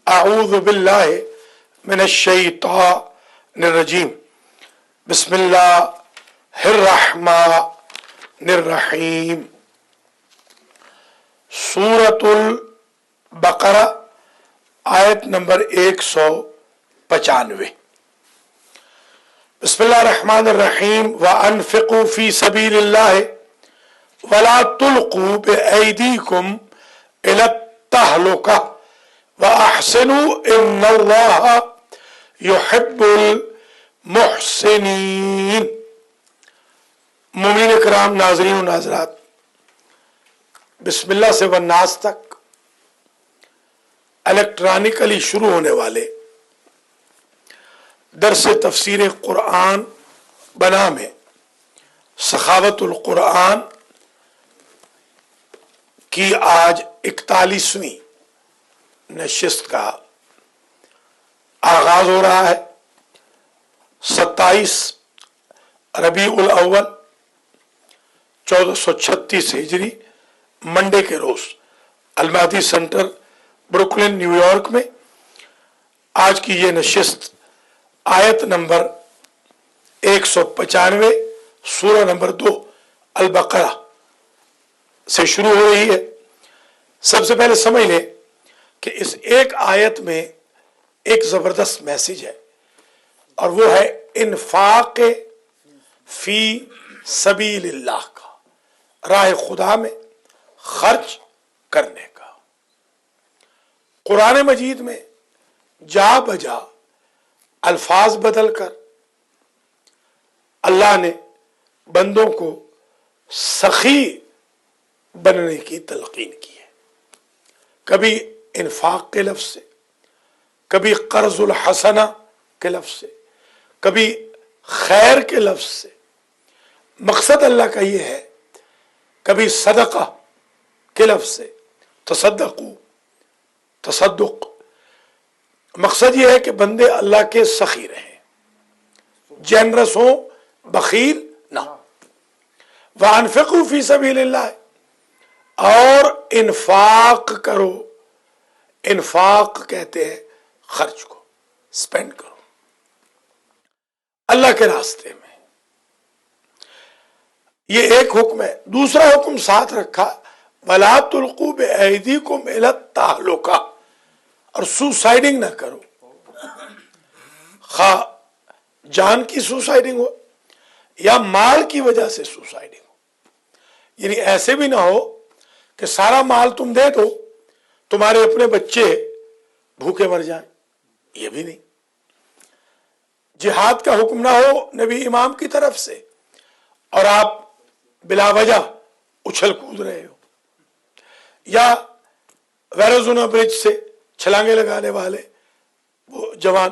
اعوذ باللہ من الشیطان الرجیم بسم اللہ الرحمن الرحیم سورۃ البقرہ آیت نمبر 195 بسم اللہ الرحمن الرحیم وَأَنفِقُوا فِي سَبِيلِ اللَّهِ وَلَا تُلْقُوا بِأَيْدِيكُمْ إِلَى التَّهْلُكَةِ وَأَحْسِنُوا إِنَّ اللَّهَ يُحِبُّ الْمُحْسِنِينَ۔ مومنین کرام، ناظرین و ناظرات، بسم اللہ سے والناس تک الیکٹرانکلی شروع ہونے والے درس تفسیر قرآن بنام سخاوت القرآن کی آج 41ویں نشست کا آغاز ہو رہا ہے۔ 27 ربیع الاول 1436 ہجری منڈے کے روز المہدی سینٹر بروکلن نیو یارک میں آج کی یہ نشست آیت نمبر 195 سورہ نمبر 2 البقرہ سے شروع ہو رہی ہے۔ سب سے پہلے سمجھ لیں کہ اس ایک آیت میں ایک زبردست میسج ہے، اور وہ ہے انفاق فی سبیل اللہ کا، راہ خدا میں خرچ کرنے کا۔ قرآن مجید میں جا بجا الفاظ بدل کر اللہ نے بندوں کو سخی بننے کی تلقین کی ہے، کبھی انفاق کے لفظ سے، کبھی قرض الحسنہ کے لفظ سے، کبھی خیر کے لفظ سے۔ مقصد اللہ کا یہ ہے، کبھی صدقہ کے لفظ سے، تصدق، مقصد یہ ہے کہ بندے اللہ کے سخی رہیں، جنرس ہوں، بخیل نہ۔ وَأَنفِقُوا فِي سَبِيلِ اللَّهِ، اور انفاق کرو۔ انفاق کہتے ہیں خرچ کو، سپینڈ کرو اللہ کے راستے میں۔ یہ ایک حکم ہے۔ دوسرا حکم ساتھ رکھا، وَلَا تُلْقُوا بِأَيْدِيكُمْ إِلَى التَّهْلُكَةِ، اور سوسائڈنگ نہ کرو، خواہ جان کی سوسائڈنگ ہو یا مال کی وجہ سے سوسائڈنگ ہو۔ یعنی ایسے بھی نہ ہو کہ سارا مال تم دے دو، تمہارے اپنے بچے بھوکے مر جائیں، یہ بھی نہیں۔ جہاد کا حکم نہ ہو نبی امام کی طرف سے، اور آپ بلا وجہ اچھل کود رہے ہو، یا ویروزونا برج سے چھلانگے لگانے والے وہ جوان،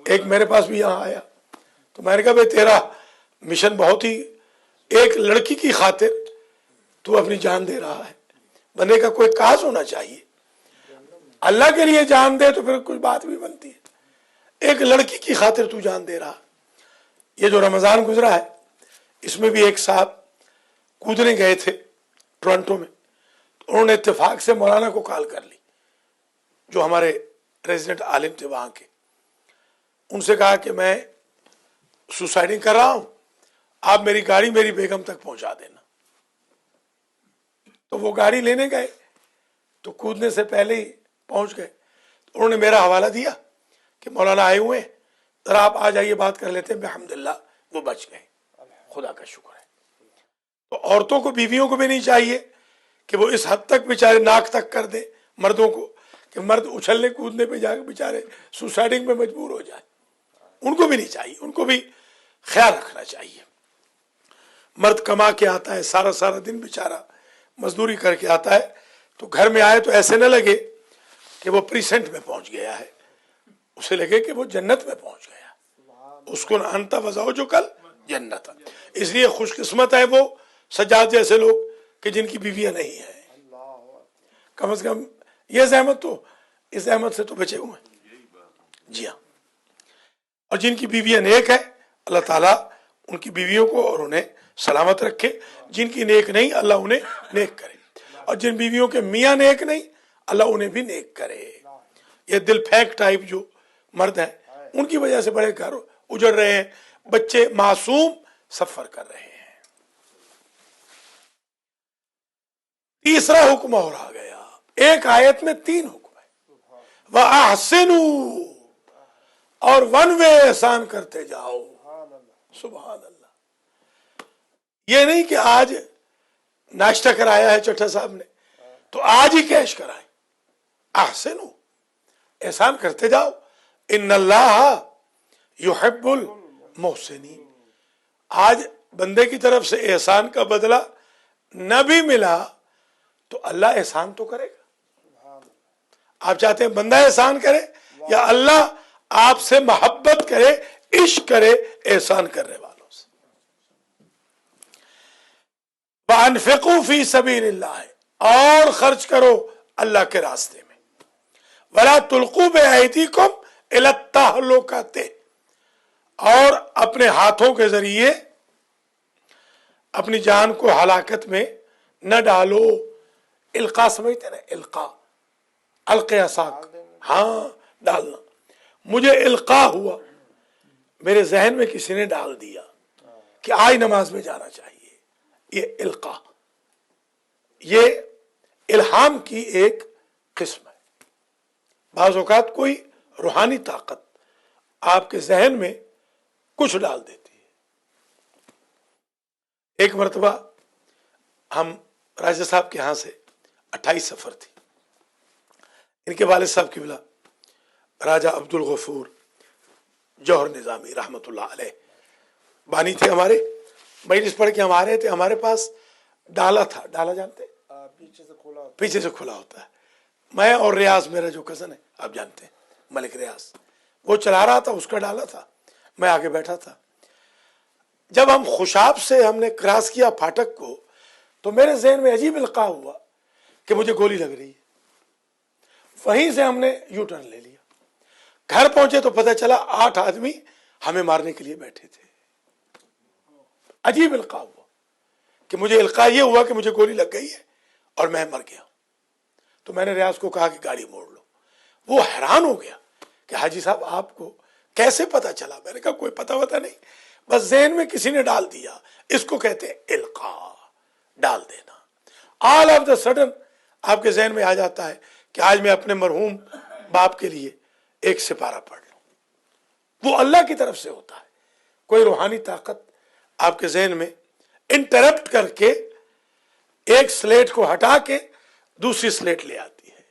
ایک میرے پاس بھی یہاں آیا تو میں نے کہا بھائی تیرا مشن بہت ہی، ایک لڑکی کی خاطر تو اپنی جان دے رہا ہے۔ بندے کا کوئی کاز ہونا چاہیے، اللہ کے لیے جان دے تو پھر کچھ بات بھی بنتی ہے، ایک لڑکی کی خاطر تو جان دے رہا۔ یہ جو رمضان گزرا ہے اس میں بھی ایک صاحب کودنے گئے تھے ٹورنٹو میں، انہوں نے اتفاق سے مولانا کو کال کر لی جو ہمارے ریزیڈنٹ عالم تھے وہاں کے، ان سے کہا کہ میں سوسائڈنگ کر رہا ہوں، آپ میری گاڑی میری بیگم تک پہنچا دینا۔ تو وہ گاڑی لینے گئے تو کودنے سے پہلے ہی پہنچ گئے، انہوں نے میرا حوالہ دیا کہ مولانا آئے ہوئے ہیں، ذرا آپ آ جائیے بات کر لیتے ہیں۔ الحمدللہ وہ بچ گئے، خدا کا شکر ہے۔ تو عورتوں کو، بیویوں کو بھی نہیں چاہیے کہ وہ اس حد تک بیچارے ناک تک کر دیں مردوں کو کہ مرد اچھلنے کودنے پہ جا کے بیچارے سوسائڈنگ میں مجبور ہو جائے، ان کو بھی نہیں چاہیے، ان کو بھی خیال رکھنا چاہیے۔ مرد کما کے آتا ہے، سارا سارا دن بیچارہ مزدوری کر کے آتا ہے، تو گھر میں آئے تو ایسے نہ لگے کہ وہ پریسنٹ میں پہنچ گیا ہے، اسے لگے کہ وہ جنت میں پہنچ گیا۔ اس کو انت وزوجکل جنت، اس لیے خوش قسمت ہے وہ سجاد جیسے لوگ کہ جن کی بیویاں نہیں ہیں، کم از کم یہ زحمت تو، اس زحمت سے تو بچے ہوئے ہیں۔ جی ہاں، اور جن کی بیویاں نیک ہے اللہ تعالیٰ ان کی بیویوں کو اور انہیں سلامت رکھے، جن کی نیک نہیں اللہ انہیں نیک کرے، اور جن بیویوں کے میاں نیک نہیں اللہ انہیں بھی نیک کرے۔ یہ دل پھینک ٹائپ جو مرد ہیں ان کی وجہ سے بڑے گھر اجڑ رہے ہیں، بچے معصوم سفر کر رہے ہیں۔ تیسرا حکم اور آ گیا، ایک آیت میں 3 حکم ہے، وَأَحْسِنُوا، اور ون وے احسان کرتے جاؤ۔ سبحان اللہ۔ یہ نہیں کہ آج ناشتہ کرایا ہے چٹھا صاحب نے تو آج ہی کیش کرائیں، احسنوا، احسان کرتے جاؤ، ان اللہ یحب المحسنین۔ آج بندے کی طرف سے احسان کا بدلہ نہ بھی ملا تو اللہ احسان تو کرے گا۔ آپ چاہتے ہیں بندہ احسان کرے یا اللہ آپ سے محبت کرے، عشق کرے احسان کرنے والوں سے؟ وَأَنفِقُوا فِي سَبِيلِ اللَّهِ، اور خرچ کرو اللہ کے راستے میں، وَلَا تُلْقُوا بِأَيْدِيكُمْ إِلَى التَّهْلُكَةِ، اور اپنے ہاتھوں کے ذریعے اپنی جان کو ہلاکت میں نہ ڈالو۔ القاء سمجھتے نا، القاء، القی عصاک، ہاں ڈالنا۔ مجھے القاء ہوا، میرے ذہن میں کسی نے ڈال دیا کہ آج نماز میں جانا چاہیے، یہ القاء، یہ الہام کی ایک قسم ہے۔ بعض اوقات کوئی روحانی طاقت آپ کے ذہن میں کچھ ڈال دیتی ہے۔ ایک مرتبہ ہم راجہ صاحب کے ہاں سے 28 سفر تھی، ان کے والد صاحب قبلہ راجہ عبد الغفور جوہر نظامی رحمت اللہ علیہ بانی تھے ہمارے، مجلس پڑھ کے ہم آ رہے تھے، ہمارے پاس ڈالا تھا، ڈالا جانتے ہیں؟ پیچھے سے کھلا ہوتا ہے۔ میں اور ریاض میرا جو کزن ہے آپ جانتے ہیں، ملک ریاض، وہ چلا رہا تھا، اس کا ڈالا تھا، میں آگے بیٹھا تھا۔ جب ہم خوشاب سے ہم نے کراس کیا پھاٹک کو تو میرے ذہن میں عجیب القاء ہوا کہ مجھے گولی لگ رہی ہے۔ وہیں سے ہم نے یو ٹرن لے لیا، گھر پہنچے تو پتہ چلا 8 آدمی ہمیں مارنے کے لیے بیٹھے تھے۔ عجیب القاء ہوا کہ مجھے القاء یہ ہوا کہ مجھے گولی لگ گئی ہے اور میں مر گیا۔ تو میں نے ریاض کو کہا کہ گاڑی موڑ لو۔ وہ حیران ہو گیا کہ حاجی صاحب آپ کو کیسے پتا چلا؟ میں نے کہا کوئی پتہ وتا نہیں، بس ذہن میں کسی نے ڈال دیا، اس کو کہتے ہیں القاء، ڈال دینا۔ آل آف دا سڈن آپ کے ذہن میں آ جاتا ہے کہ آج میں اپنے مرحوم باپ کے لیے ایک سپارہ پڑھ لوں۔ وہ اللہ کی طرف سے ہوتا ہے، کوئی روحانی طاقت آپ کے ذہن میں انٹرپٹ کر کے ایک سلیٹ کو ہٹا کے دوسری سلیٹ لے آتی ہے،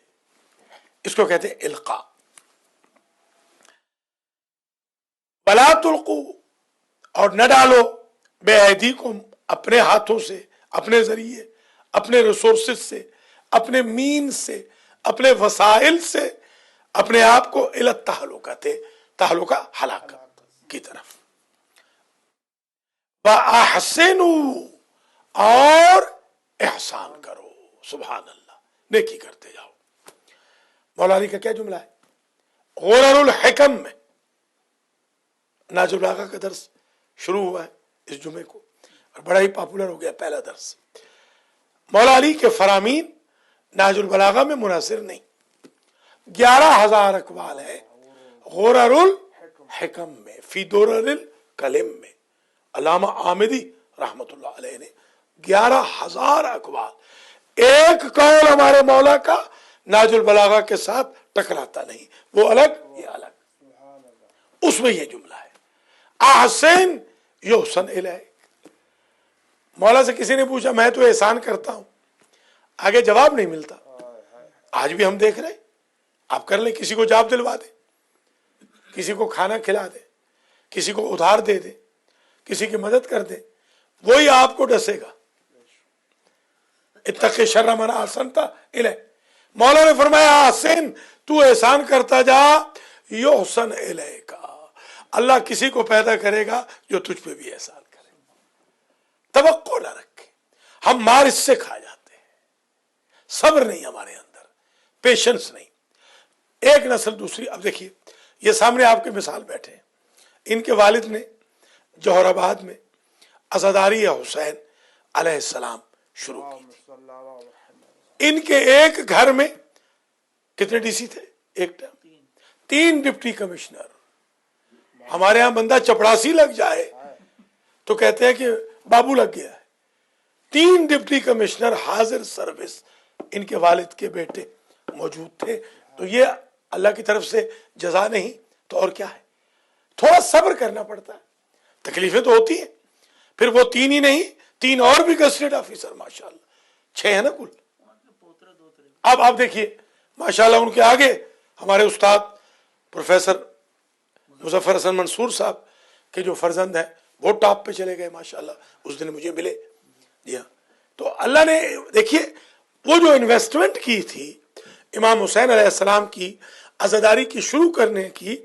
اس کو کہتے ہیں القاء۔ وَلَا تُلْقُوا، اور نہ ڈالو، بے ایدیکم، اپنے ہاتھوں سے، اپنے ذریعے، اپنے ریسورسز سے، اپنے مین سے، اپنے وسائل سے اپنے آپ کو الی التہلکۃ، تہلکہ ہلاکت کی طرف۔ وَأَحْسِنُوا، اور احسان کرو، سبحان اللہ، نیکی کرتے جاؤ۔ مولا علی کا کیا جملہ ہے؟ غرر الحکم میں نہج البلاغہ کا درس شروع ہوا ہے اس جمعے کو اور بڑا ہی پاپولر ہو گیا پہلا درس۔ مولا علی کے فرامین نہج البلاغہ میں منحصر نہیں، 11,000 اقوال ہے غرر الحکم میں، فی درر الکلم میں۔ علامہ آمدی رحمت اللہ علیہ نے 11,000 اقوال، ایک قول ہمارے مولا کا نہج البلاغہ کے ساتھ ٹکراتا نہیں، وہ الگ یہ الگ۔ اس میں یہ جملہ ہے، احسن یحسن الیک۔ مولا سے کسی نے پوچھا میں تو احسان کرتا ہوں، آگے جواب نہیں ملتا۔ آج بھی ہم دیکھ رہے ہیں، آپ کر لیں، کسی کو جاب دلوا دیں، کسی کو کھانا کھلا دیں، کسی کو ادھار دے دیں، کسی کی مدد کر دیں، وہی آپ کو ڈسے گا۔ اتقی شر من احسنت الیہ، مولا نے فرمایا احسن، تو احسان کرتا جا، یحسن الیک، اللہ کسی کو پیدا کرے گا جو تجھ پہ بھی احسان کرے۔ توقع نہ رکھے، ہم مار اس سے کھا جاتے ہیں، صبر نہیں ہمارے اندر، پیشنس نہیں، ایک نسل دوسری۔ اب دیکھیے یہ سامنے آپ کے مثال بیٹھے ہیں، ان کے والد نے جوہر آباد میں عزاداری حسین علیہ السلام شروع کی تھی۔ ان کے ایک گھر میں کتنے ڈی سی تھے ایک ٹائم؟ 3 deputy commissioner. ہمارے ہاں بندہ چپڑاسی لگ جائے تو کہتے ہیں کہ بابو لگ گیا ہے. 3 ڈپٹی کمشنر حاضر سروس ان کے والد کے بیٹے موجود تھے. تو یہ اللہ کی طرف سے جزا نہیں تو اور کیا ہے. تھوڑا صبر کرنا پڑتا ہے, تکلیفیں تو ہوتی ہیں. پھر وہ 3 ہی نہیں, 3 اور بھی گزٹیڈ آفیسر ماشاءاللہ, 6 ہیں نا کل. اب آپ دیکھیے ماشاءاللہ ان کے آگے ہمارے استاد پروفیسر مظفر حسن منصور صاحب کے جو فرزند ہیں وہ ٹاپ پہ چلے گئے ماشاءاللہ. اس دن مجھے ملے. جی ہاں, تو اللہ نے دیکھیے وہ جو انویسٹمنٹ کی تھی امام حسین علیہ السلام کی عزاداری کی شروع کرنے کی,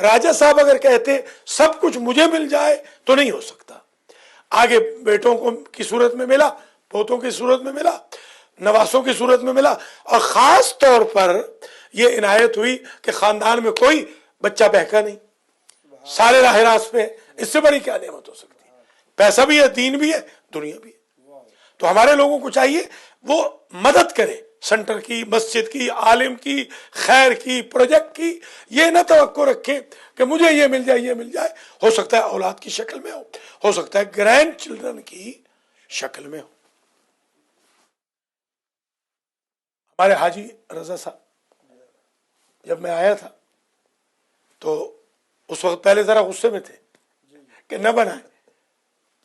راجہ صاحب اگر کہتے سب کچھ مجھے مل جائے تو نہیں ہو سکتا. آگے بیٹوں کو کی صورت میں ملا, پوتوں کی صورت میں ملا, نواسوں کی صورت میں ملا, اور خاص طور پر یہ عنایت ہوئی کہ خاندان میں کوئی بچہ بہکا نہیں, سارے راہ راست پہ. اس سے بڑی کیا نعمت ہو سکتی ہے. پیسہ بھی ہے, دین بھی ہے, دنیا بھی ہے. تو ہمارے لوگوں کو چاہیے وہ مدد کرے, سنٹر کی, مسجد کی, عالم کی, خیر کی, پروجیکٹ کی. یہ نہ توقع رکھے کہ مجھے یہ مل جائے, یہ مل جائے. ہو سکتا ہے اولاد کی شکل میں ہو سکتا ہے گرینڈ چلڈرن کی شکل میں ہو. ہمارے حاجی رضا صاحب جب میں آیا تھا تو اس وقت پہلے ذرا غصے میں تھے کہ نہ بنائے,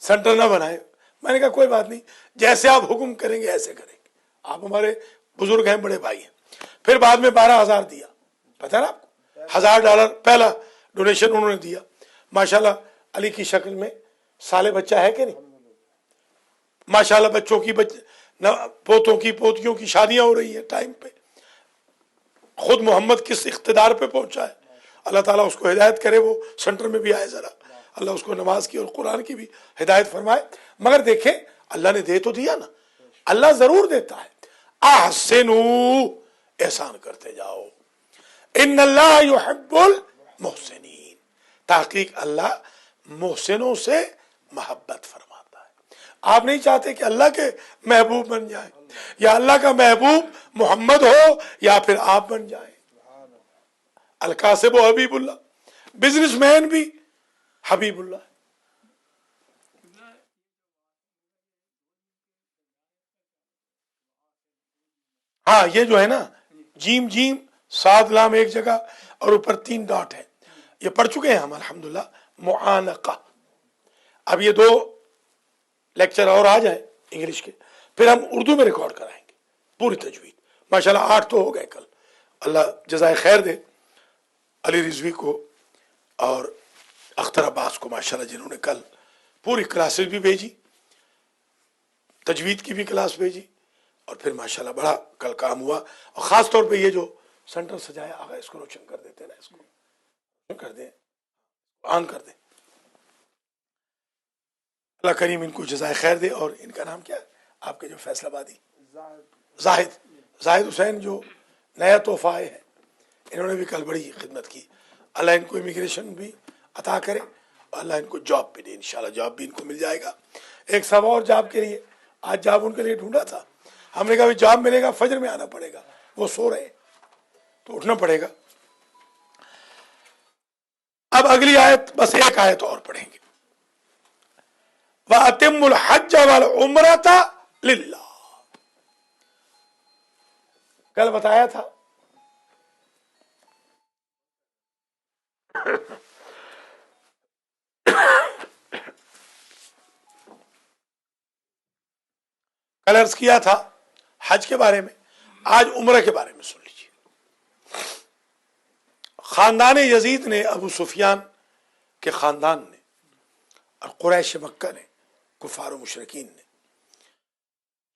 سینٹر نہ بنائے. میں نے کہا کوئی بات نہیں, جیسے آپ حکم کریں گے ایسے کریں گے. آپ ہمارے بزرگ ہیں, بڑے بھائی ہیں. پھر بعد میں 12,000 دیا, پتہ نا آپ کو, $1,000 پہلا ڈونیشن انہوں نے دیا. ماشاءاللہ علی کی شکل میں سالے بچہ ہے کہ نہیں. ماشاءاللہ بچوں کی پوتوں کی پوتیوں کی شادیاں ہو رہی ہیں ٹائم پہ. خود محمد کس اقتدار پہ پہنچا ہے. اللہ تعالیٰ اس کو ہدایت کرے, وہ سینٹر میں بھی آئے ذرا. اللہ اس کو نماز کی اور قرآن کی بھی ہدایت فرمائے. مگر دیکھیں اللہ نے دے تو دیا نا, اللہ ضرور دیتا ہے. احسنو, احسان کرتے جاؤ. ان اللہ یحب المحسنین, تحقیق اللہ محسنوں سے محبت فرماتا ہے. آپ نہیں چاہتے کہ اللہ کے محبوب بن جائیں, یا اللہ کا محبوب محمد ہو یا پھر آپ بن جائیں. القاسب و حبیب اللہ, بزنس مین بھی حبیب اللہ. ہاں یہ جو ہے نا جیم جیم 7 لام ایک جگہ اور اوپر 3 ڈاٹ ہے, یہ پڑھ چکے ہیں ہم الحمدللہ. معانقہ. اب یہ 2 لیکچر اور آ جائیں انگلش کے, پھر ہم اردو میں ریکارڈ کرائیں گے پوری تجوید. ماشاءاللہ 8 تو ہو گئے کل. اللہ جزائے خیر دے علی رضوی کو اور اختر عباس کو ماشاءاللہ, جنہوں نے کل پوری کلاسز بھی بھیجی, تجوید کی بھی کلاس بھیجی, اور پھر ماشاءاللہ بڑا کل کام ہوا. اور خاص طور پہ یہ جو سینٹر سجایا, آگا اس کو روشن کر دیتے نا, اس کو روشن کر دیں, آن کر دیں. اللہ کریم ان کو جزائے خیر دے. اور ان کا نام کیا ہے آپ کے جو فیصل آبادی, زاہد حسین, جو نیا تحفہ آئے ہیں, انہوں نے بھی کل بڑی خدمت کی. اللہ ان کو امیگریشن بھی عطا کرے, اللہ ان کو جاب بھی دے. انشاءاللہ جاب بھی ان کو مل جائے گا. ایک سب اور جاب کے لیے آج جاب ان کے لیے ڈھونڈا تھا, ہم نے کہا بھی جاب ملے گا فجر میں آنا پڑے گا, وہ سو رہے تو اٹھنا پڑے گا. اب اگلی آیت, بس ایک آیت اور پڑھیں گے. وَأَتِمُّ الْحَجَّ وَالْعُمْرَةَ لِلَّهِ, کل بتایا تھا کل عرض کیا تھا حج کے بارے میں, آج عمرہ کے بارے میں سن لیجیے. خاندان یزید نے, ابو سفیان کے خاندان نے, اور قریش مکہ نے, کفار و مشرکین نے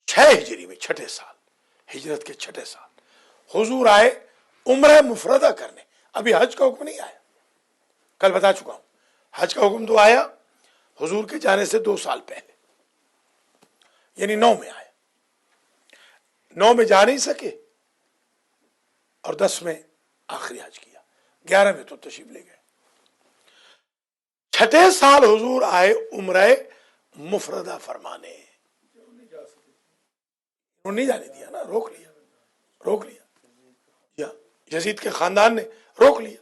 6 ہجری میں 6 سال, ہجرت کے 6 سال حضور آئے عمرہ مفردہ کرنے. ابھی حج کا حکم نہیں آیا, کل بتا چکا ہوں. حج کا حکم تو آیا حضور کے جانے سے 2 سال پہلے, یعنی 9 میں آیا. 9 میں جا نہیں سکے اور 10 میں آخری حج کیا, 11 میں تو تشریف لے گئے. 6 سال حضور آئے عمرہ مفردہ فرمانے. انہوں نے نہیں جانے دیا نا, روک لیا. یزید کے خاندان نے روک لیا.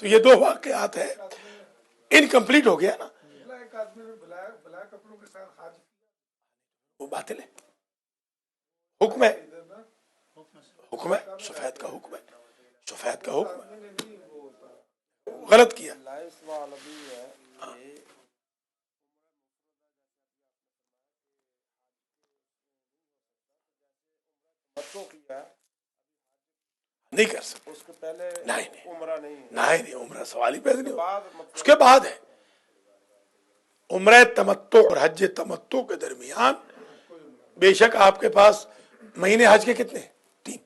تو یہ دو واقعات ہیں، انکمپلیٹ ہو گیا نا، ایک آدمی نے بلایا کپڑوں کے ساتھ حج وہ باطل ہے، حکم ہے، حکم ہے، سفید کا حکم ہے، سفید کا حکم ہے، غلط کیا۔ لائف سوال ابھی ہے کہ بچوں کیا نہیں کر سکتے، اس کے پہلے نہیں عمرہ نہیں نہیں عمرہ سوال ہی پیدا نہیں ہو، بعد اس کے بعد ہے عمرہ تمتع اور حج تمتع کے درمیان بے شک آپ کے پاس مہینے حج کے کتنے ہیں؟ 3،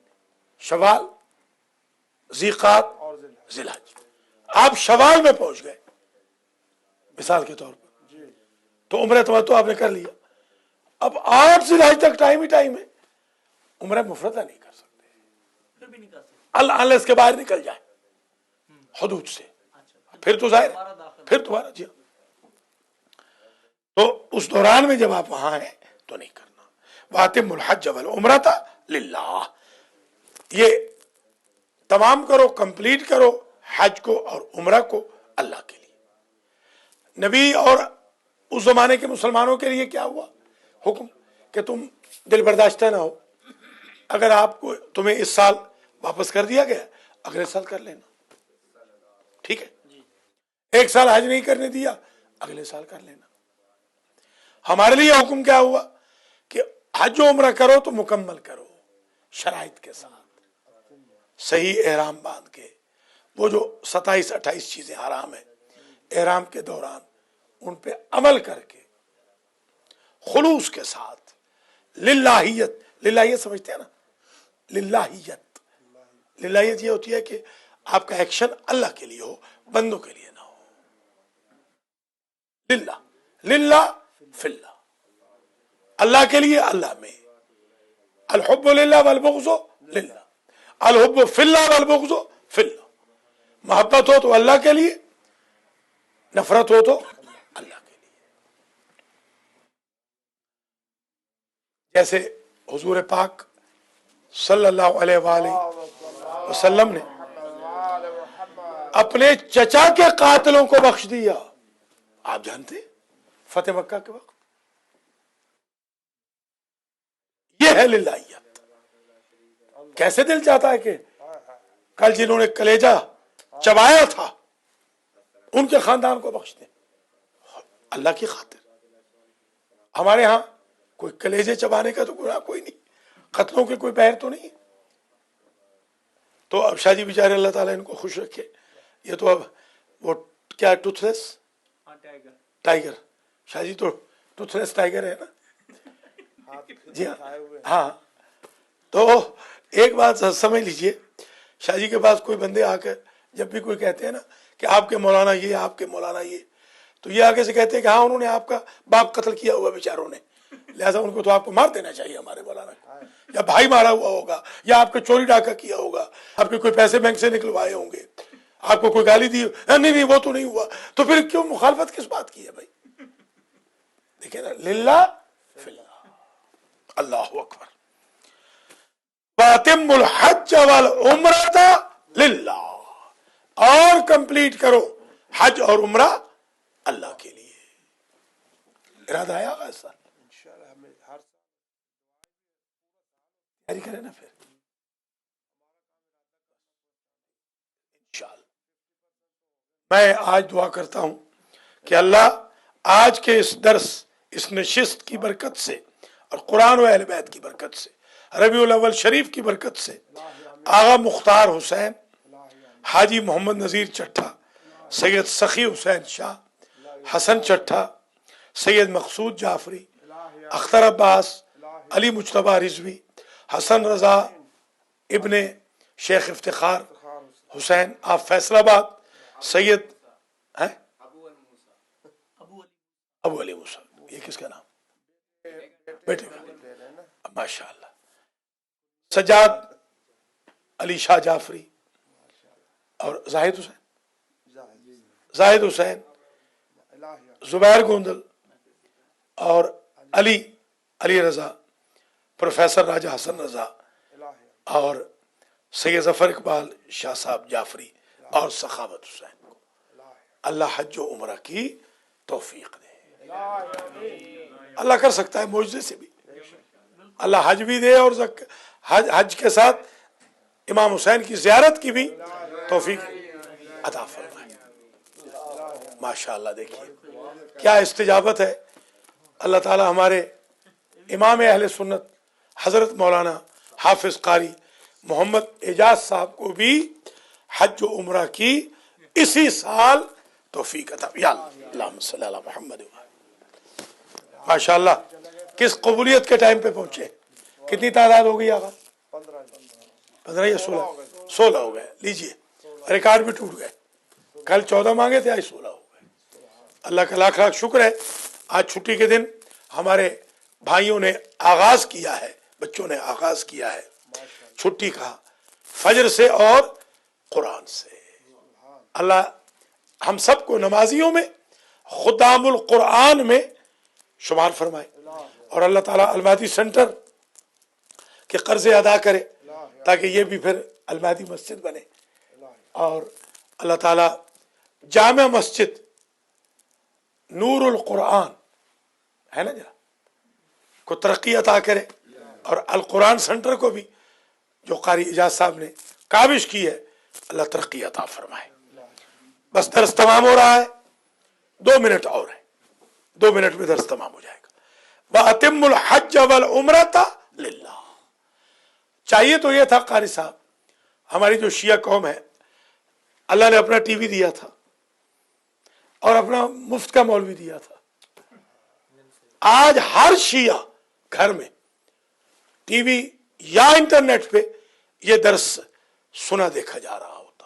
شوال، ذیقات، اور ذی الحج۔ آپ شوال میں پہنچ گئے مثال کے طور پر، جی تو عمرہ تمتع آپ نے کر لیا، اب 8 ذی الحج تک ٹائم ہی ٹائم ہے، عمرہ مفردہ نہیں کر سکتے، اللہ اللہ اس کے باہر نکل جائے حدود سے، پھر تو ظاہر ہے، پھر دوبارہ جی ہاں۔ تو اس دوران میں جب آپ وہاں ہیں تو نہیں کرنا۔ واتم الحج والعمرۃ للہ، یہ تمام کرو، کمپلیٹ کرو حج کو اور عمرہ کو اللہ کے لیے۔ نبی اور اس زمانے کے مسلمانوں کے لیے کیا ہوا حکم کہ تم دل برداشتہ نہ ہو، اگر آپ کو تمہیں اس سال واپس کر دیا گیا اگلے سال کر لینا، ٹھیک ہے، ایک سال حج نہیں کرنے دیا اگلے سال کر لینا۔ ہمارے لیے حکم کیا ہوا کہ حج و عمرہ کرو تو مکمل کرو شرائط کے ساتھ، صحیح احرام باندھ کے، وہ جو 27-28 چیزیں حرام ہیں احرام کے دوران ان پہ عمل کر کے خلوص کے ساتھ، للہیت، للہیت سمجھتے ہیں نا، للہیت، للہیت یہ ہوتی ہے کہ آپ کا ایکشن اللہ کے لیے ہو، بندوں کے لیے نہ ہو، للہ، للہ فی اللہ، اللہ کے لیے اللہ میں، الحب للہ والبغض للہ، الحب فی اللہ والبغض فی اللہ، محبت ہو تو اللہ کے لیے، نفرت ہو تو اللہ کے لیے۔ جیسے حضور پاک صلی اللہ علیہ وآلہ وسلم نے اپنے چچا کے قاتلوں کو بخش دیا، آپ جانتے فتح مکہ کے وقت، یہ ہے للہیت۔ کیسے دل چاہتا ہے کہ کل جنہوں نے کلیجہ چبایا تھا ان کے خاندان کو بخش دیں، اللہ کی خاطر۔ ہمارے ہاں کوئی کلیجے چبانے کا تو گناہ کوئی نہیں، قتلوں کے کوئی بہر تو نہیں۔ تو اب شاہ جی بیچارے اللہ تعالیٰ ان کو خوش رکھے، یہ تو اب وہ کیا ٹوتھ لیس ٹائیگر، شاہ جی تو ٹوتھ لیس ٹائیگر ہے نا، جی ہاں۔ تو ایک بات سمجھ لیجئے، شاہ جی کے پاس کوئی بندے آ کر جب بھی کوئی کہتے ہیں نا کہ آپ کے مولانا یہ، آپ کے مولانا یہ، تو یہ آگے سے کہتے ہیں کہ ہاں انہوں نے آپ کا باپ قتل کیا ہوا بیچاروں نے، لہٰذا ان کو تو آپ کو مار دینا چاہیے ہمارے مولانا کو، یا بھائی مارا ہوا ہوگا، یا آپ کے چوری ڈاکہ کیا ہوگا، آپ کے کوئی پیسے بینک سے نکلوائے ہوں گے، آپ کو کوئی گالی دی، نہیں نہیں وہ تو نہیں ہوا، تو پھر کیوں مخالفت کس بات کی ہے بھائی؟ دیکھیں نا، للہ فی اللہ، اللہ اکبر، وَأَتِمُّ الْحَجَّ وَالْعُمْرَةَ لِلَّهِ، اور کمپلیٹ کرو حج اور عمرہ اللہ کے لیے۔ ارادہ آیا ہوگا ایسا، انشاءاللہ ہمیں ہر تیاری کریں نا پھر انشاءاللہ۔ میں آج دعا کرتا ہوں کہ اللہ آج کے اس درس، اس نشست کی برکت سے اور قرآن و اہل بیت کی برکت سے، ربیع الاول شریف کی برکت سے، آغا مختار حسین، حاجی محمد نذیر چٹھا، سید سخی حسین شاہ، حسن چٹھا، سید مقصود جعفری، اختر عباس، علی مجتبیٰ رضوی، حسن رضا ابن شیخ افتخار حسین، آپ فیصل آباد، سید ابو علی موسیٰ، یہ کس کا نام؟ بیٹے کا، ماشاء اللہ، سجاد علی شاہ جعفری، اور زاہد حسین، زبیر گوندل، اور علی رضا، پروفیسر راجہ حسن رضا، اور سید ظفر اقبال شاہ صاحب جعفری، اور سخاوت حسین کو اللہ حج و عمرہ کی توفیق دے. اللہ کر سکتا ہے معجزے سے بھی, اللہ حج بھی دے اور حج کے ساتھ امام حسین کی زیارت کی بھی توفیق عطا فرمائے. ماشاءاللہ دیکھیے کیا استجابت ہے. اللہ تعالی ہمارے امام اہل سنت حضرت مولانا حافظ قاری محمد اعجاز صاحب کو بھی حج و عمرہ کی اسی سال توفیق عطا. یا اللہم صلی علی محمد. ماشاءاللہ کس قبولیت کے ٹائم پہ پہنچے. کتنی تعداد ہو گئی آقا؟ 15 یا 16 ہو گئے. لیجئے ریکارڈ بھی ٹوٹ گئے. کل 14 مانگے تھے, آج 16 ہو گئے. اللہ کا لاکھ لاکھ شکر ہے. آج چھٹی کے دن ہمارے بھائیوں نے آغاز کیا ہے, بچوں نے آغاز کیا ہے چھٹی کا, فجر سے اور قرآن سے. اللہ ہم سب کو نمازیوں میں, خدام القرآن میں شمار فرمائے, اور اللہ تعالیٰ المہدی سینٹر کے قرضے ادا کرے تاکہ یہ بھی پھر المہدی مسجد بنے, اور اللہ تعالیٰ جامع مسجد نور القرآن ہے نا جرا کو ترقی عطا کرے, اور القرآن سینٹر کو بھی جو قاری اعجاز صاحب نے کاوش کی ہے اللہ ترقی عطا فرمائے. بس درس تمام ہو رہا ہے, 2 منٹ اور ہے, 2 منٹ میں درس تمام ہو جائے گا. وَأَتِمُّ الْحَجَّ وَالْعُمْرَةَ لِلَّهِ. چاہیے تو یہ تھا قاری صاحب, ہماری جو شیعہ قوم ہے اللہ نے اپنا ٹی وی دیا تھا اور اپنا مفت کا مولوی دیا تھا. آج ہر شیعہ گھر میں ٹی وی یا انٹرنیٹ پہ یہ درس سنا دیکھا جا رہا ہوتا,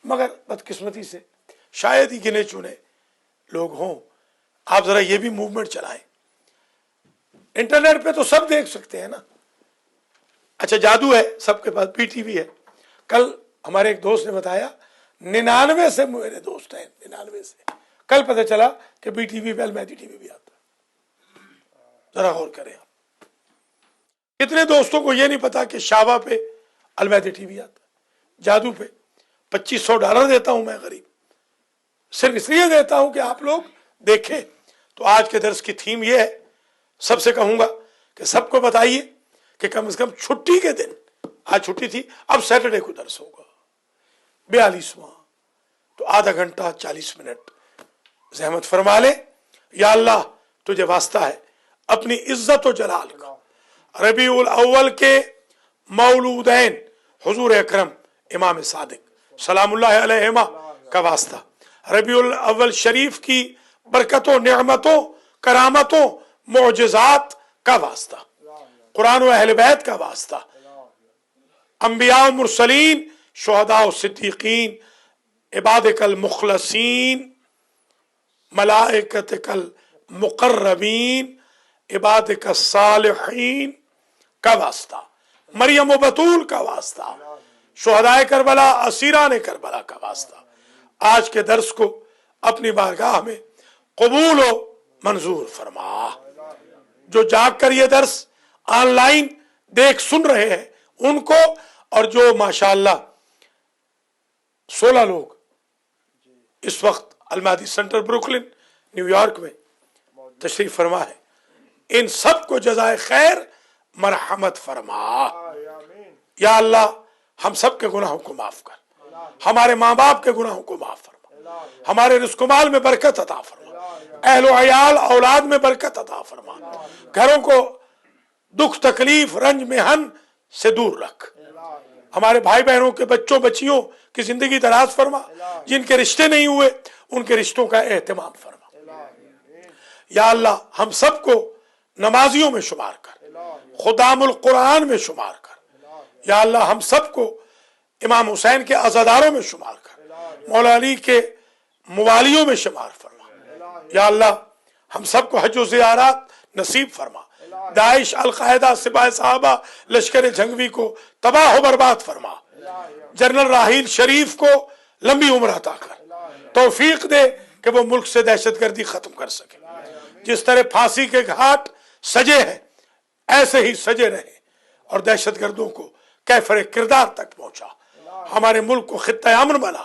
مگر بدقسمتی سے شاید ہی گنے چنے لوگ ہوں. آپ ذرا یہ بھی موومنٹ چلائیں. انٹرنیٹ پہ تو سب دیکھ سکتے ہیں نا. اچھا جادو ہے, سب کے پاس پی ٹی وی ہے. کل ہمارے ایک دوست نے بتایا 99 سے میرے دوست ہیں, 99 سے کل پتہ چلا کہ بی ٹی وی پہ المہدی ٹی وی بھی آتا. ذرا غور کریں آپ. کتنے دوستوں کو یہ نہیں پتا کہ شابہ پہ المہدی ٹی وی آتا. جادو پہ $2500 دیتا ہوں میں غریب, صرف اس لیے دیتا ہوں کہ آپ لوگ دیکھیں. تو آج کے درس کی تھیم یہ ہے, سب سے کہوں گا کہ سب کو بتائیے کہ کم از کم چھٹی کے دن, آج چھٹی تھی, اب سیٹرڈے کو درس ہوگا 42واں, تو آدھا گھنٹہ 40 منٹ زحمت فرما لے. یا اللہ تجھے واسطہ ہے اپنی عزت و جلال کا, ربیع الاول کے مولودین حضور اکرم امام صادق سلام اللہ علیہما کا واسطہ, ربیع الاول شریف کی برکتوں, نعمتوں, کرامتوں, معجزات کا واسطہ, قرآن و اہل بیت کا واسطہ, انبیاء و مرسلین, شہداء و صدیقین, عبادک المخلصین, ملائکتک المقربین, عبادک الصالحین کا واسطہ, مریم و بطول کا واسطہ, شہدائے کربلا, اسیران کربلا کا واسطہ. آج کے درس کو اپنی بارگاہ میں قبول و منظور فرما. جو جاگ کر یہ درس آن لائن دیکھ سن رہے ہیں ان کو, اور جو ماشاءاللہ 16 لوگ اس وقت المہدی سینٹر بروکلن نیو یارک میں تشریف فرما ہے, ان سب کو جزائے خیر مرحمت فرما. یا اللہ ہم سب کے گناہوں کو معاف کر, ہمارے ماں باپ کے گناہوں کو معاف فرما, ہمارے رزق و مال میں برکت عطا فرما, اہل و عیال اولاد میں برکت عطا فرما, گھروں کو دکھ تکلیف رنج محن سے دور رکھ, ہمارے بھائی بہنوں کے بچوں بچیوں کی زندگی دراز فرما, جن کے رشتے نہیں ہوئے ان کے رشتوں کا اہتمام فرما. یا اللہ ہم سب کو نمازیوں میں شمار کر, خدام القرآن میں شمار کر. یا اللہ ہم سب کو امام حسین کے عزاداروں میں شمار کر, مولا علی کے موالیوں میں شمار فرما. یا اللہ ہم سب کو حج و زیارات نصیب فرما. داعش, القاعدہ, سپاہ صحابہ, لشکر جھنگوی کو تباہ و برباد فرما. جنرل راحیل شریف کو لمبی عمر عطا کر, توفیق دے کہ وہ ملک سے دہشت گردی ختم کر سکے. جس طرح پھانسی کے گھاٹ سجے ہیں ایسے ہی سجے رہے, اور دہشت گردوں کو کیفر کردار تک پہنچا. ہمارے ملک کو خطہ امن بنا,